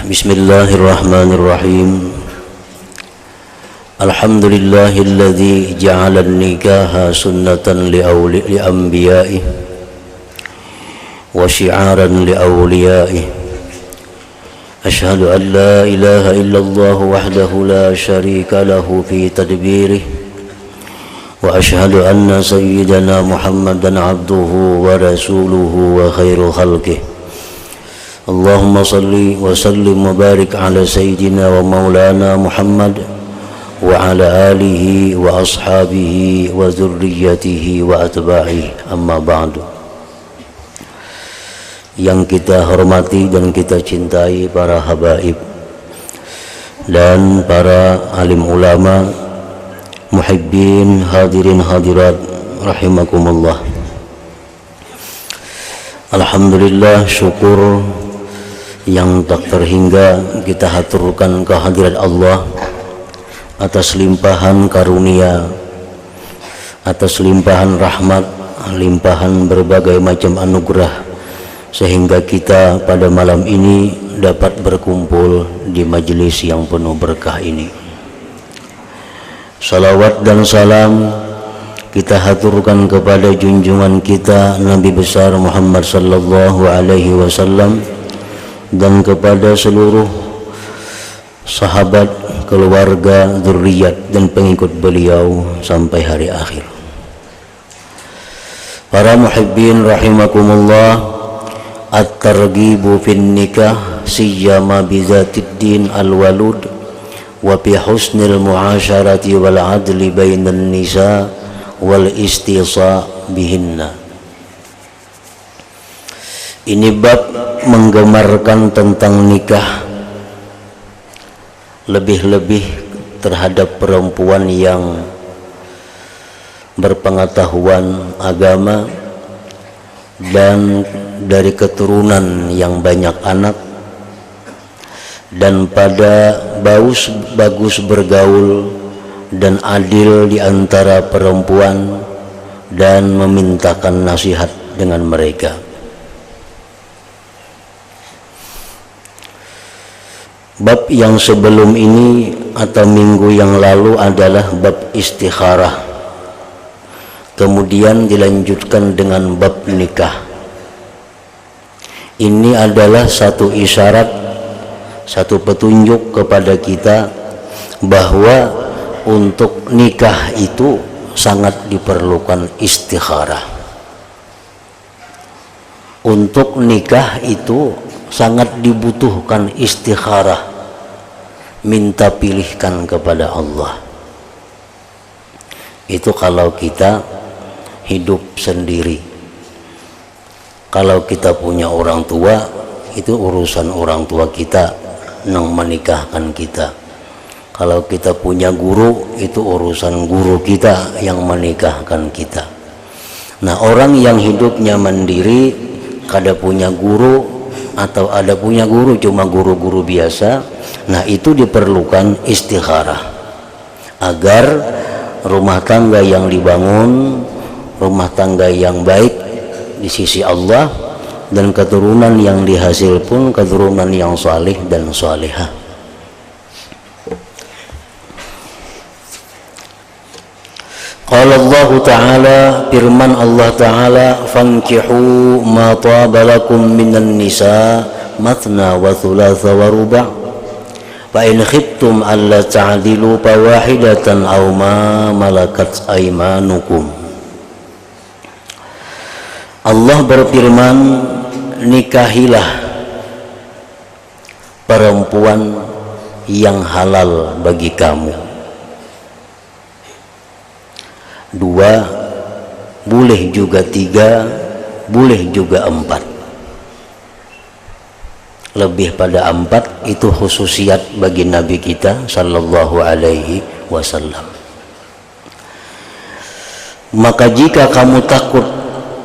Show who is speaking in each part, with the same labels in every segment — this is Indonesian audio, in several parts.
Speaker 1: Bismillahirrahmanirrahim. Alhamdulillahilladzi ja'ala an-nikaha sunnatan li'anbiya'ihi wa syi'aran li'awliya'ihi. Asyhadu an la ilaha illallah wahdahu la syarika lahu fi tadbirihi wa asyhadu anna sayyidana Muhammadan abduhu wa rasuluhu wa khairu khalqihi. Allahumma salli wa sallim wa barik ala sayyidina wa maulana Muhammad wa ala alihi wa ashabihi wa zurriyatihi wa atba'ihi, amma ba'du. Yang kita hormati dan kita cintai para habaib dan para alim ulama, muhibbin, hadirin hadirat rahimakumullah. Alhamdulillah, syukur yang tak terhingga kita haturkan kehadirat Allah atas limpahan karunia, atas limpahan rahmat, limpahan berbagai macam anugerah, sehingga kita pada malam ini dapat berkumpul di majelis yang penuh berkah ini. Salawat dan salam kita haturkan kepada junjungan kita Nabi besar Muhammad sallallahu alaihi wasallam dan kepada seluruh sahabat, keluarga, zuriat dan pengikut beliau sampai hari akhir. Para muhibbin rahimakumullah, at-targhibu fin nikah siyama bizatid din al-walud wa bi husnil muasyarati wal adli bainan nisa wal istisa bihinna. Ini bab menggemarkan tentang nikah, lebih-lebih terhadap perempuan yang berpengetahuan agama dan dari keturunan yang banyak anak, dan pada bagus bergaul dan adil di antara perempuan dan memintakan nasihat dengan mereka. Bab yang sebelum ini atau minggu yang lalu adalah bab istikharah. Kemudian dilanjutkan dengan bab nikah. Ini adalah satu isyarat, satu petunjuk kepada kita bahwa untuk nikah itu sangat diperlukan istikharah. Untuk nikah itu sangat dibutuhkan istikharah, minta pilihkan kepada Allah. Itu kalau kita hidup sendiri. Kalau kita punya orang tua, itu urusan orang tua kita yang menikahkan kita. Kalau kita punya guru, itu urusan guru kita yang menikahkan kita. Nah, orang yang hidupnya mandiri, kada punya guru atau ada punya guru cuma guru-guru biasa, nah itu diperlukan istikharah agar rumah tangga yang dibangun, rumah tangga yang baik di sisi Allah, dan keturunan yang dihasil pun keturunan yang salih dan salihah. Qala Allah Ta'ala, firman Allah Ta'ala, fankihu ma taba lakum minan nisa mathna wa thulatha wa ruba' fa in khiftum alla ta'dilu fawahidatan aw ma malakat aymanukum. Allah berfirman, nikahilah perempuan yang halal bagi kamu. Dua, boleh juga tiga, boleh juga empat. Lebih pada empat itu khususiat bagi Nabi kita sallallahu alaihi wasallam. Maka jika kamu takut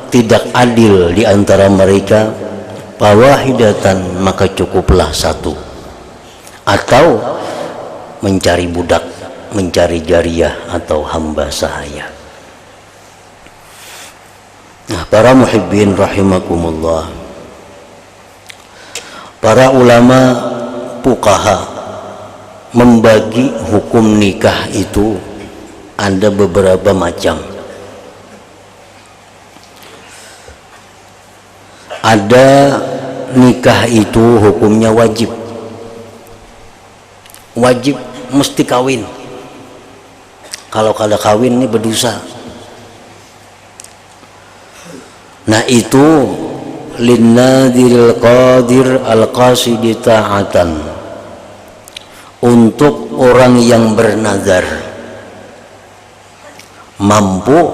Speaker 1: tidak adil di antara mereka, fawahidatan, maka cukuplah satu, atau mencari budak, mencari jariyah atau hamba sahaya. Nah, para muhibbin rahimakumullah, para ulama fuqaha membagi hukum nikah itu ada beberapa macam. Ada nikah itu hukumnya wajib, wajib mesti kawin. Kalau kada kawin ini berdosa. Nah itu linnadiril qadir al-qasidi ta'atan, untuk orang yang bernazar, mampu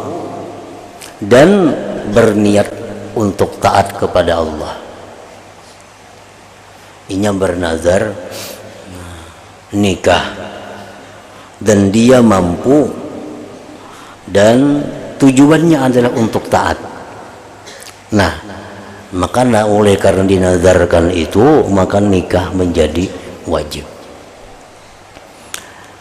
Speaker 1: dan berniat untuk taat kepada Allah. Ini bernazar nikah dan dia mampu dan tujuannya adalah untuk taat. Nah, maka oleh karena dinazarkan itu, maka nikah menjadi wajib.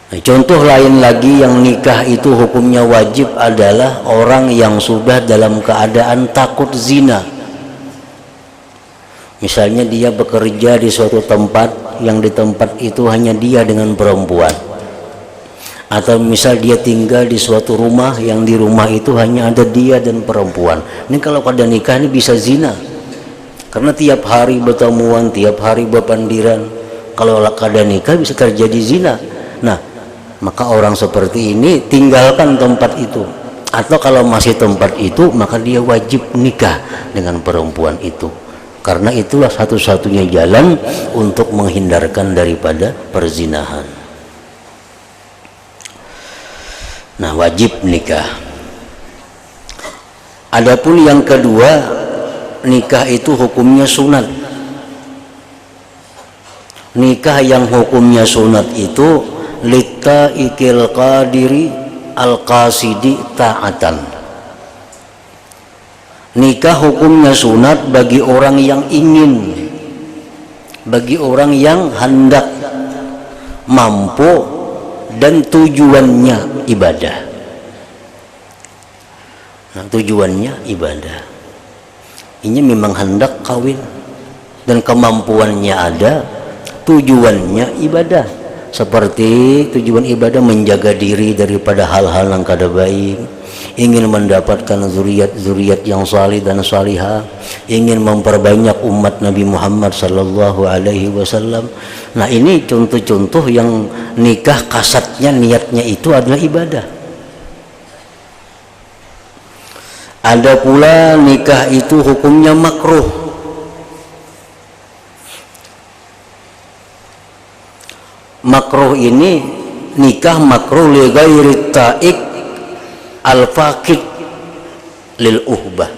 Speaker 1: Nah, contoh lain lagi yang nikah itu hukumnya wajib adalah orang yang sudah dalam keadaan takut zina. Misalnya dia bekerja di suatu tempat yang di tempat itu hanya dia dengan perempuan, atau misal dia tinggal di suatu rumah yang di rumah itu hanya ada dia dan perempuan. Ini kalau pada nikah ini bisa zina, karena tiap hari bertemuan, tiap hari berpandiran. Kalau kada nikah bisa terjadi zina. Nah, maka orang seperti ini tinggalkan tempat itu, atau kalau masih tempat itu maka dia wajib nikah dengan perempuan itu, karena itulah satu-satunya jalan untuk menghindarkan daripada perzinahan. Nah, wajib nikah. Adapun yang kedua, nikah itu hukumnya sunat. Nikah yang hukumnya sunat itu litta'ikil qadiri al-qasidi ta'atan. Nikah hukumnya sunat bagi orang yang ingin, bagi orang yang hendak, mampu dan tujuannya ibadah. Nah, tujuannya ibadah. Ini memang hendak kawin dan kemampuannya ada, tujuannya ibadah. Seperti tujuan ibadah menjaga diri daripada hal-hal yang kada baik, ingin mendapatkan zuriat yang salih dan salihah, ingin memperbanyak umat Nabi Muhammad sallallahu alaihi wasallam. Nah, ini contoh-contoh yang nikah kasatnya niatnya itu adalah ibadah. Ada pula nikah itu hukumnya makruh. Makruh ini nikah makruh li ghairi ta'ik al-faqid lil uhbah.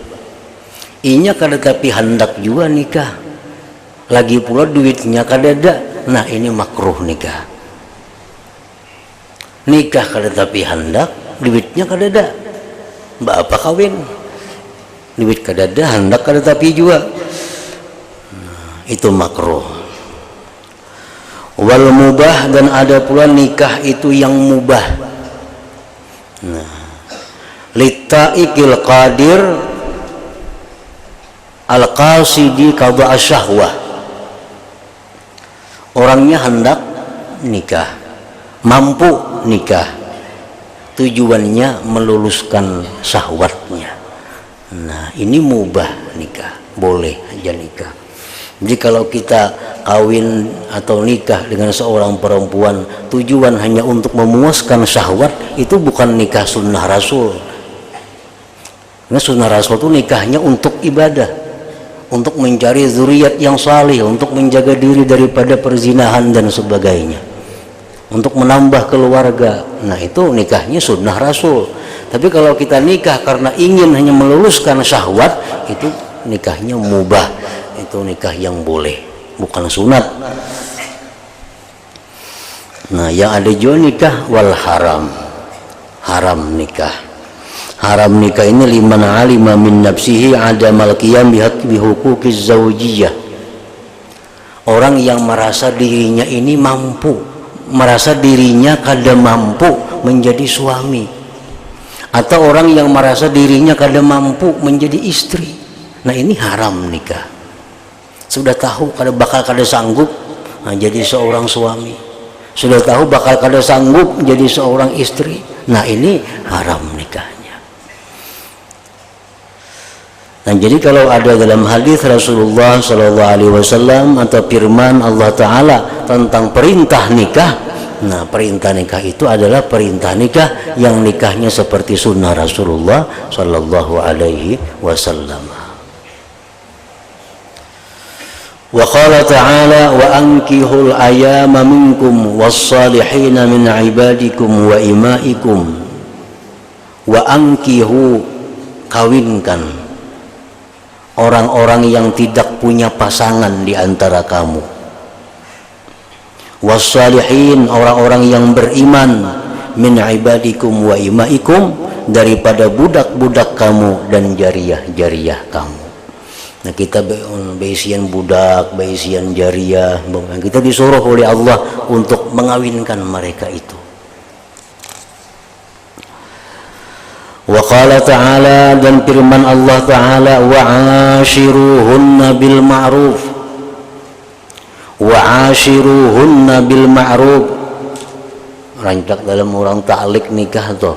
Speaker 1: Inya kada tapi hendak juga nikah, lagi pula duitnya kada ada. Nah, ini makruh nikah. Nikah kada tapi hendak, duitnya kada ada, mbak apa kawin, duit kada ada, hendak kada tapi juga. Nah, itu makruh. Wal mubah, dan ada pula nikah itu yang mubah. Nah, litta'ikil qadir al-qasidi qada asyahwah. Orangnya hendak nikah, mampu nikah, tujuannya meluluskan syahwatnya. Nah, ini mubah nikah, boleh aja nikah. Jadi kalau kita kawin atau nikah dengan seorang perempuan tujuan hanya untuk memuaskan syahwat, itu bukan nikah sunnah Rasul. Karena sunnah Rasul itu nikahnya untuk ibadah, untuk mencari zuriat yang salih, untuk menjaga diri daripada perzinahan dan sebagainya, untuk menambah keluarga. Nah, itu nikahnya sunnah Rasul. Tapi kalau kita nikah karena ingin hanya meluluskan syahwat, itu nikahnya mubah, itu nikah yang boleh, bukan sunat. Nah, yang ada juga nikah wal haram, haram nikah. Haram nikah ini liman alima min nafsihi adamal qiyam bihuquqiz zawjiyah. Orang yang merasa dirinya ini mampu, merasa dirinya kada mampu menjadi suami, atau orang yang merasa dirinya kada mampu menjadi istri. Nah, ini haram nikah. Sudah tahu kada bakal kada sanggup, jadi seorang suami, sudah tahu bakal kada sanggup jadi seorang istri, nah ini haram nikahnya. Nah jadi kalau ada dalam hadis Rasulullah SAW atau firman Allah Ta'ala tentang perintah nikah, nah perintah nikah itu adalah perintah nikah yang nikahnya seperti sunnah Rasulullah SAW. Wa qala ta'ala wa ankihul ayama minkum was-salihina min ibadikum wa imaikum. Wa ankihu, kawinkan orang-orang yang tidak punya pasangan di antara kamu. Was-salihin, orang-orang yang beriman, min ibadikum wa imaikum, daripada budak-budak kamu dan jariyah-jariyah kamu. Nah kita beisian budak, beisian jariyah, kita disuruh oleh Allah untuk mengawinkan mereka itu. Wa qala ta'ala, dan firman Allah Ta'ala, wa ashiruhunna bil ma'ruf, wa ashiruhunna bil ma'ruf. Rancak dalam orang ta'lik nikah tuh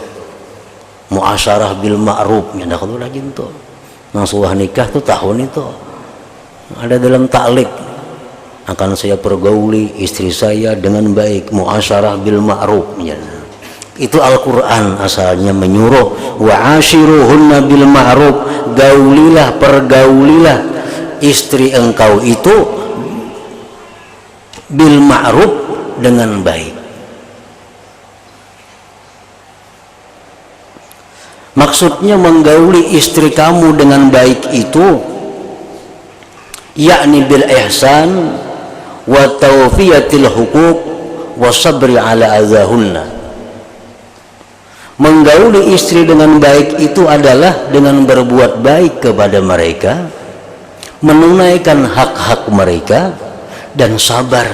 Speaker 1: muasyarah bil ma'ruf, ya dah kalau lagi tuh nasuah nikah tuh tahun itu ada dalam ta'lik, akan saya pergauli istri saya dengan baik, muasyarah bil ma'ruf, ya. Itu Al-Quran asalnya menyuruh wa ashiruhunna bil ma'ruf, gaulilah, pergaulilah istri engkau itu bil ma'ruf, dengan baik. Maksudnya menggauli istri kamu dengan baik itu yakni bil ihsan wa tawfiyatil huquq wa sabri ala azahunna. Menggauli istri dengan baik itu adalah dengan berbuat baik kepada mereka, menunaikan hak-hak mereka, dan sabar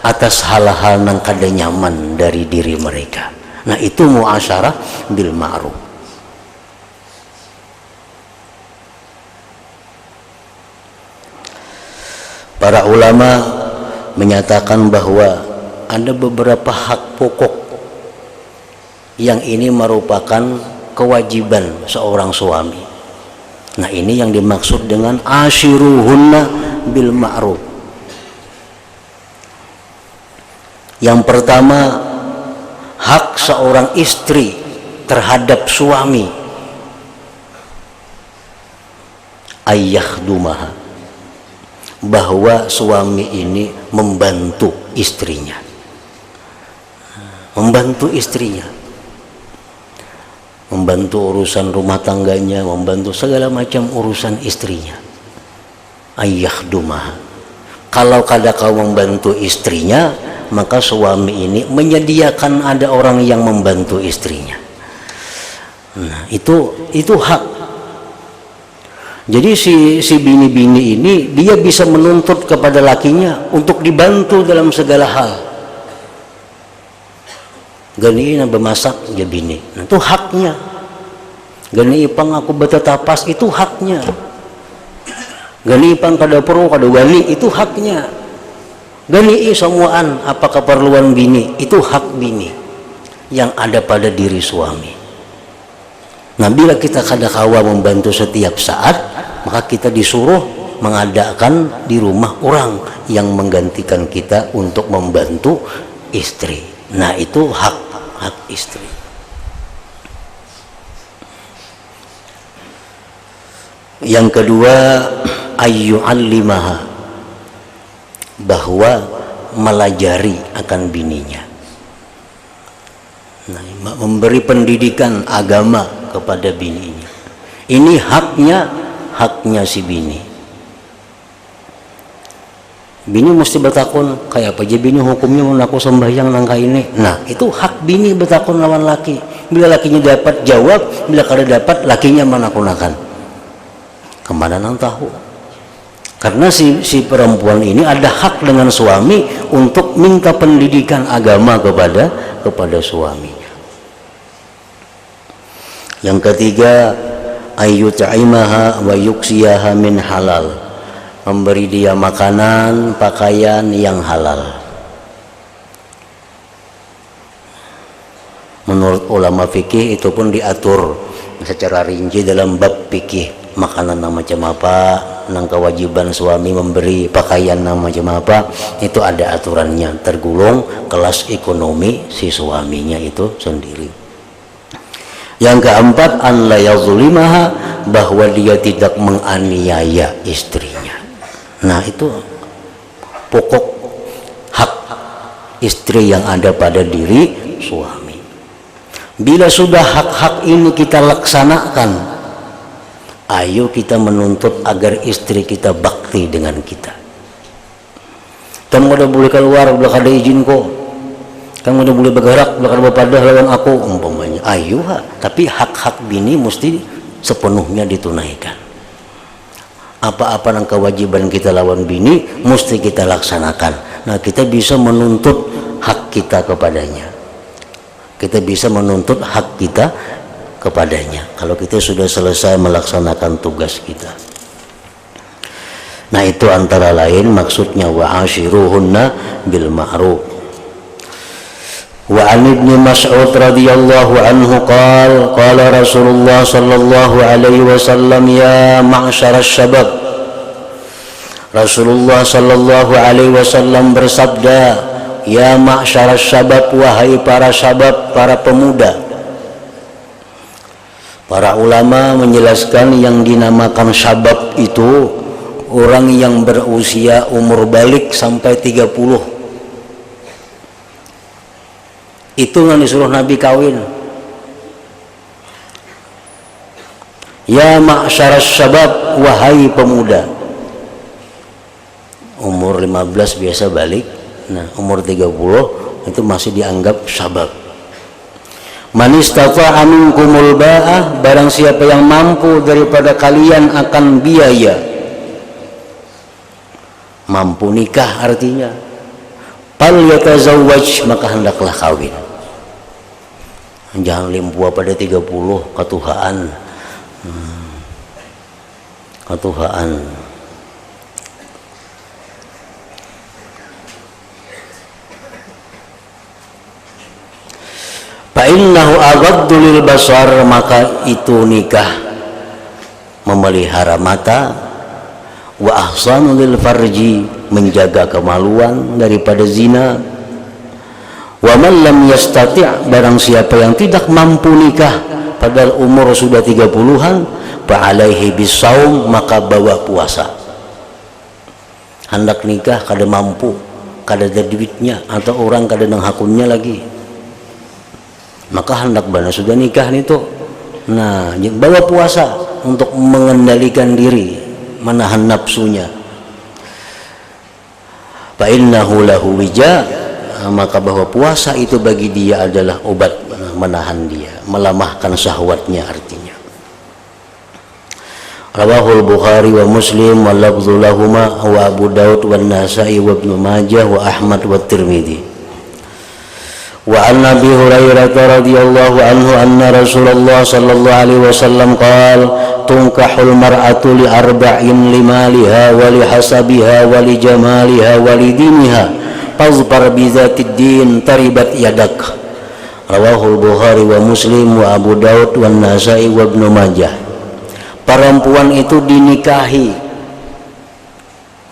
Speaker 1: atas hal-hal yang kada nyaman dari diri mereka. Nah itu muasyarah bil ma'ruf. Para ulama menyatakan bahwa ada beberapa hak pokok yang ini merupakan kewajiban seorang suami. Nah ini yang dimaksud dengan ashiruhunna bil ma'ruf. Yang pertama, hak seorang istri terhadap suami, ayyahdumaha, bahwa suami ini membantu istrinya, membantu urusan rumah tangganya, membantu segala macam urusan istrinya. Ayyahdumaha, kalau kada kau membantu istrinya, maka suami ini menyediakan ada orang yang membantu istrinya. Nah itu hak. Jadi si bini-bini ini dia bisa menuntut kepada lakinya untuk dibantu dalam segala hal. Gani na bemasak ya bini, nah, itu haknya. Gani ipang aku betetapas, itu haknya. Gani ipang kada perlu kada gani, itu haknya. Gani semuaan apa keperluan bini, itu hak bini yang ada pada diri suami. Nah bila kita kada kawa membantu setiap saat, maka kita disuruh mengadakan di rumah orang yang menggantikan kita untuk membantu istri. Nah itu hak istri. Yang kedua, ayyu'allimaha, bahwa melajari akan bininya. Nah, memberi pendidikan agama kepada bininya. Ini haknya si bini. Bini mesti bertakun kayak apa aja bini hukumnya mau aku sembahyang nangka ini. Nah itu hak bini bertakun lawan laki. Bila lakinya dapat jawab, bila kada dapat lakinya manakunakan. Kemana nang tahu? Karena si perempuan ini ada hak dengan suami untuk minta pendidikan agama kepada suami. Yang ketiga, ayyut'imaha wa yuksiyaha min halal, memberi dia makanan, pakaian yang halal. Menurut ulama fikih itu pun diatur secara rinci dalam bab fikih, makanan macam apa, nang kewajiban suami memberi pakaian macam apa, itu ada aturannya, tergolong kelas ekonomi si suaminya itu sendiri. Yang keempat, an la yazlimaha, bahwa dia tidak menganiaya istrinya. Nah, itu pokok hak istri yang ada pada diri suami. Bila sudah hak-hak ini kita laksanakan, ayo kita menuntut agar istri kita bakti dengan kita. Kamu udah boleh keluar, udah ada izin kok. Kamu udah boleh bergerak, udah ada bapadah lawan aku, umpamanya. Ayo, tapi hak-hak bini mesti sepenuhnya ditunaikan. Apa-apa yang kewajiban kita lawan bini mesti kita laksanakan. Nah, kita bisa menuntut hak kita kepadanya. Kita bisa menuntut hak kita kepadanya kalau kita sudah selesai melaksanakan tugas kita. Nah, itu antara lain maksudnya wa ashiruhunna bil ma'ruf. Wa an ibni Mas'ud radhiyallahu anhu qala Rasulullah sallallahu alaihi wasallam ya ma'syar asy-syabab. Rasulullah sallallahu alaihi wasallam bersabda, ya ma'syar asy-syabab, wahai para syabab, para pemuda. Para ulama menjelaskan yang dinamakan syabab itu orang yang berusia umur balik sampai 30. Itu yang disuruh Nabi kawin. Ya ma'syar asy-syabab, wahai pemuda. Umur 15 biasa balik. Nah, umur 30 itu masih dianggap syabab. Man istata'a minkumul ba'ah, barang siapa yang mampu daripada kalian akan biaya, mampu nikah artinya, fal yatazawwaj, maka hendaklah kawin. Jangan limpua pada 30 ketuhaan. Ketuhaan. Fa'innahu aghaddu lil basar, maka itu nikah memelihara mata, wa ahsanu lil farji, menjaga kemaluan daripada zina. Wa man lam yastati', barang siapa yang tidak mampu nikah padahal umur sudah 30-an, fa alaihi bisaum, maka bawa puasa. Hendak nikah kada mampu, kada ada duitnya, atau orang kada nang hakunnya lagi, maka hendak bana sudah nikah itu. Nah, bawa puasa untuk mengendalikan diri, menahan nafsunya. Fa innahu lahu wija, maka bahwa puasa itu bagi dia adalah obat menahan dia, melamahkan syahwatnya artinya. Rawahul Bukhari wa Muslim wa lafdhu lahuma wa Abu Daud wa Nasa'i wa Ibnu Majah wa Ahmad wa Tirmidzi. Wa an Nabi Hurairah radhiyallahu anhu anna Rasulullah sallallahu alaihi wasallam qala tunkahul mar'atu li arba'in limaliha wa li hasabiha wa li jamaliha wa li diniha fazbar bi dzatid din taribat yadak. Rawahul Bukhari wa Muslim wa Abu Daud wa Nasa'i wa Ibnu Majah. Perempuan itu dinikahi,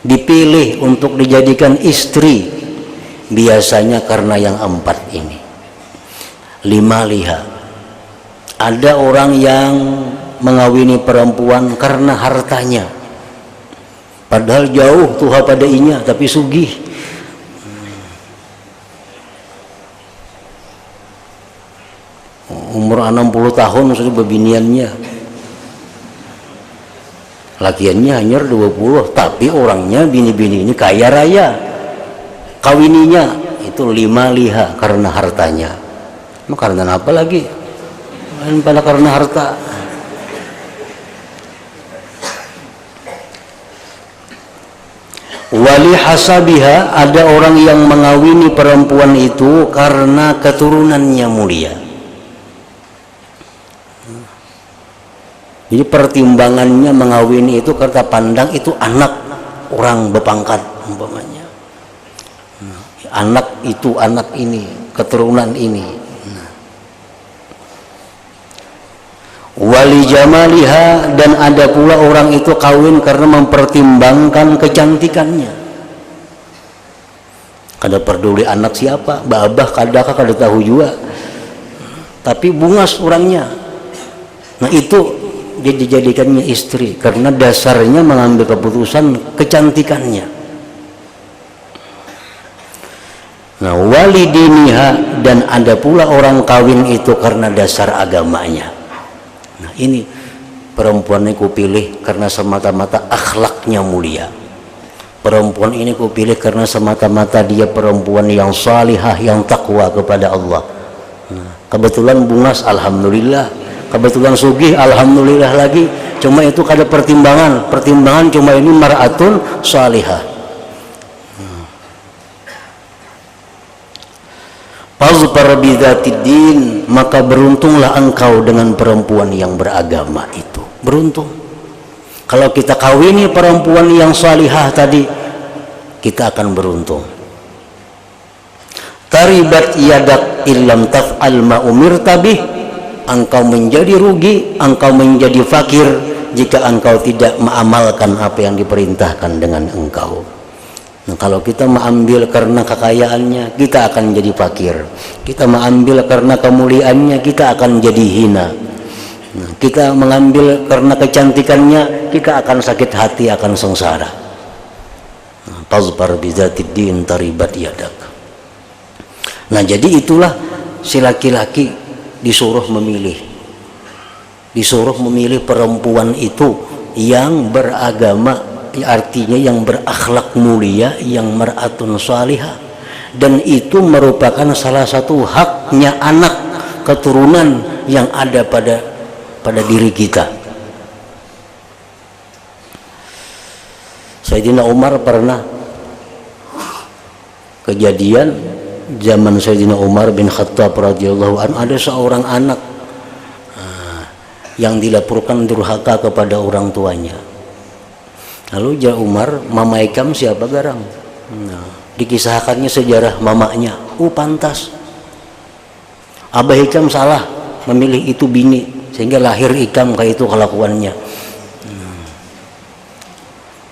Speaker 1: dipilih untuk dijadikan istri, biasanya karena yang 4 ini. 5 liha. Ada orang yang mengawini perempuan karena hartanya, padahal jauh tuha pada inya, tapi sugih. Umur 60 tahun sudah bebiniannya, lakiannya hanya 20, tapi orangnya bini-bini ini kaya raya. Kawininya itu 5 liha karena hartanya. Karena apa lagi? Pada karena harta. Wali hasabiha, ada orang yang mengawini perempuan itu karena keturunannya mulia. Jadi pertimbangannya mengawini itu karena pandang itu anak orang berpangkat umpamanya. Anak itu, anak ini, keturunan ini. Wali jamaliha, dan ada pula orang itu kawin karena mempertimbangkan kecantikannya. Kada peduli anak siapa, babah kadakah kada tahu juga, tapi bungas orangnya. Nah itu dia dijadikannya istri karena dasarnya mengambil keputusan kecantikannya. Nah wali diniha, dan ada pula orang kawin itu karena dasar agamanya. Nah ini perempuan ini kupilih karena semata-mata akhlaknya mulia. Perempuan ini kupilih karena semata-mata dia perempuan yang salihah, yang takwa kepada Allah. Nah, kebetulan bungas, alhamdulillah. Kebetulan sugih, alhamdulillah lagi. Cuma itu kada pertimbangan. Pertimbangan cuma ini mar'atun salihah. Fazfar bidzatiddin, maka beruntunglah engkau dengan perempuan yang beragama itu. Beruntung. Kalau kita kawini perempuan yang salihah tadi, kita akan beruntung. Taribat yadak illam taf'al ma umirta bih, engkau menjadi rugi, engkau menjadi fakir jika engkau tidak mengamalkan apa yang diperintahkan dengan engkau. Nah, kalau kita mengambil karena kekayaannya, kita akan jadi fakir. Kita mengambil karena kemuliaannya, kita akan jadi hina. Nah, kita mengambil karena kecantikannya, kita akan sakit hati, akan sengsara. Fazfar bidzatiddin taribat yadak. Nah jadi itulah si laki-laki disuruh memilih. Disuruh memilih perempuan itu yang beragama, artinya yang berakhlak mulia, yang mar'atun salihah. Dan itu merupakan salah satu haknya anak keturunan yang ada pada diri kita. Sayyidina Umar pernah kejadian zaman Sayyidina Umar bin Khattab radhiyallahu anhu, ada seorang anak yang dilaporkan durhaka kepada orang tuanya. Lalu ja Umar, mama Ikam siapa garang? Nah, dikisahkannya sejarah mamanya. Pantas Abah Ikam salah memilih itu bini sehingga lahir Ikam kayak itu kelakuannya.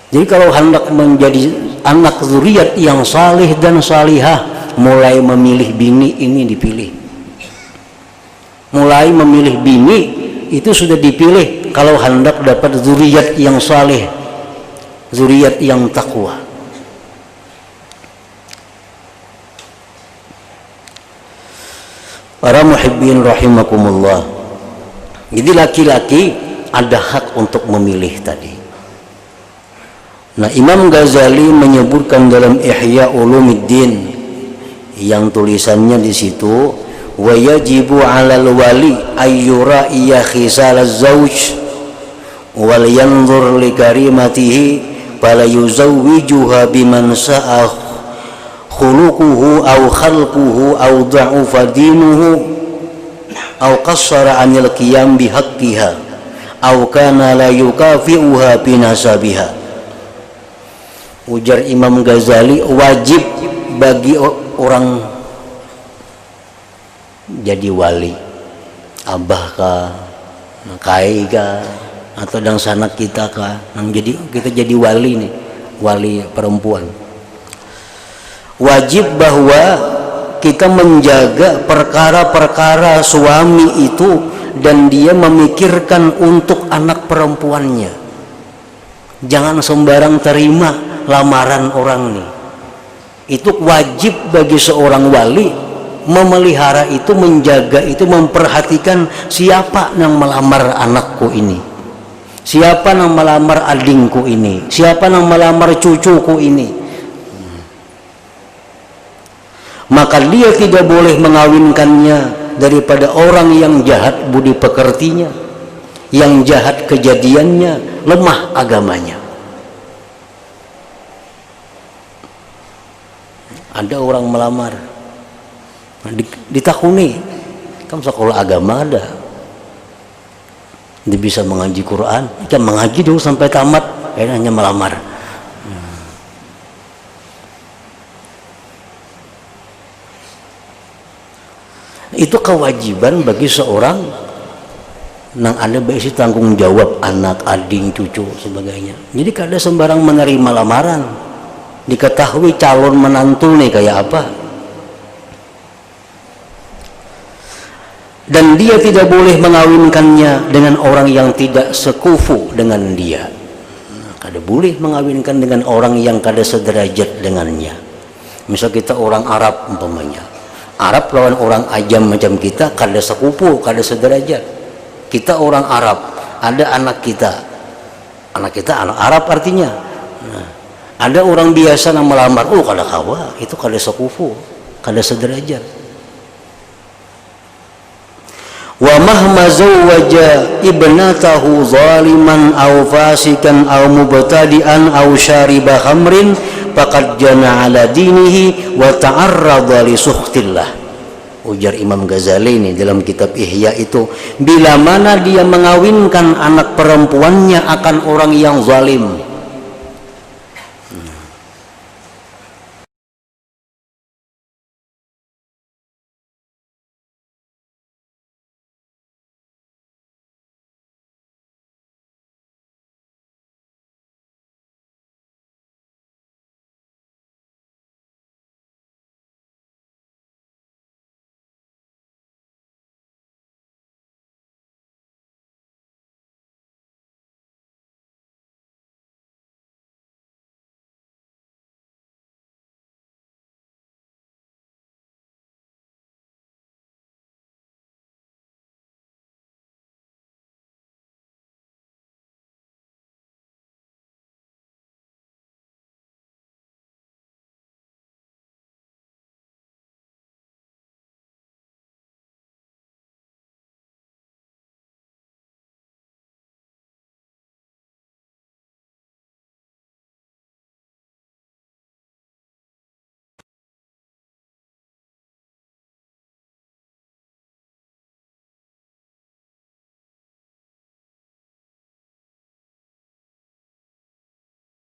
Speaker 1: Jadi kalau hendak menjadi anak zuriat yang salih dan salihah, mulai memilih bini ini dipilih. Mulai memilih bini itu sudah dipilih kalau hendak dapat zuriat yang salih, zuriat yang takwa. Para muhibbin rahimakumullah. Jadi laki-laki ada hak untuk memilih tadi. Nah, Imam Ghazali menyebutkan dalam Ihya Ulumuddin yang tulisannya di situ, wa yajibu 'alal wali ayyura iya khisal az-zawj wal yanzur li karimatihi fala yuzawwijuha biman sa'a khuluquhu aw khalquhu aw dha'ufa dinuhu aw qassara 'anil qiyam bihaqqiha aw kana la yukafi'uha binasabiha. Ujar Imam Ghazali, wajib bagi orang jadi wali, abah kah, kai kah, atau dan sanak kita kah, yang jadi kita jadi wali nih, wali perempuan. Wajib bahwa kita menjaga perkara-perkara suami itu dan dia memikirkan untuk anak perempuannya. Jangan sembarang terima lamaran orang nih. Itu wajib bagi seorang wali memelihara itu, menjaga itu, memperhatikan siapa yang melamar anakku ini, siapa yang melamar adingku ini, siapa yang melamar cucuku ini. Maka dia tidak boleh mengawinkannya daripada orang yang jahat budi pekertinya, yang jahat kejadiannya, lemah agamanya. Ada orang melamar, ditakuni, kamu sekolah agama ada, dia bisa mengaji Quran, dia mengaji dulu sampai tamat, hanya melamar. itu kewajiban bagi seorang nang ada berisi tanggung jawab anak, ading, cucu, sebagainya. Jadi kada sembarang menerima lamaran, diketahui calon menantu nih kayak apa, dan dia tidak boleh mengawinkannya dengan orang yang tidak sekufu dengan dia. Kada boleh mengawinkan dengan orang yang kada sederajat dengannya. Misal kita orang Arab umpamanya, Arab lawan orang ajam macam kita, kada sekufu, kada sederajat. Kita orang Arab, ada anak kita anak Arab artinya. Nah, ada orang biasa yang melamar, oh kada kawa, itu kada sekufu, kada sederajat. Wa mahma zawwaja ibnatahu zaliman aw fasikan aw mubtadi'an aw syariba khamrin faqad jana ala dinihi wa ta'arrada li sukhtillah. Ujar Imam Ghazali ini dalam kitab Ihya itu, bila mana dia mengawinkan anak perempuannya akan orang yang zalim,